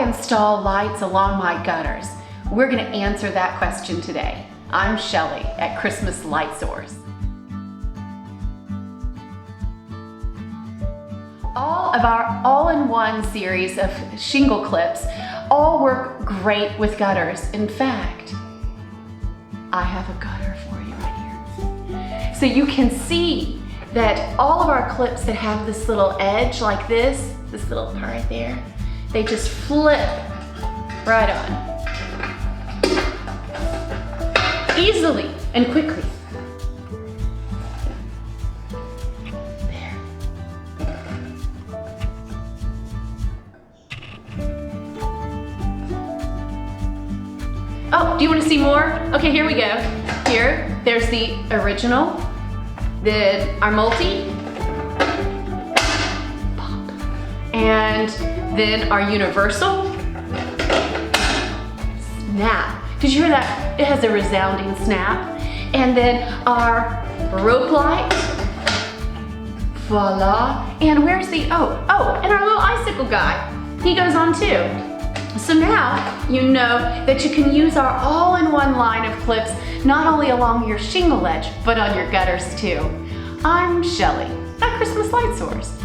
I install lights along my gutters? We're going to answer that question today. I'm Shelly at Christmas Light Source. All of our all-in-one series of shingle clips all work great with gutters. In fact, I have a gutter for you right here. So you can see that all of our clips that have this little edge like this little part right there, they just flip right on. Easily and quickly. There. Oh, do you want to see more? Okay, here we go. Here, there's the original, then our multi, pop, and then our universal, snap. Did you hear that? It has a resounding snap. And then our rope light, voila. And where's the, and our little icicle guy. He goes on too. So now you know that you can use our all-in-one line of clips not only along your shingle edge, but on your gutters too. I'm Shelly at Christmas Light Source.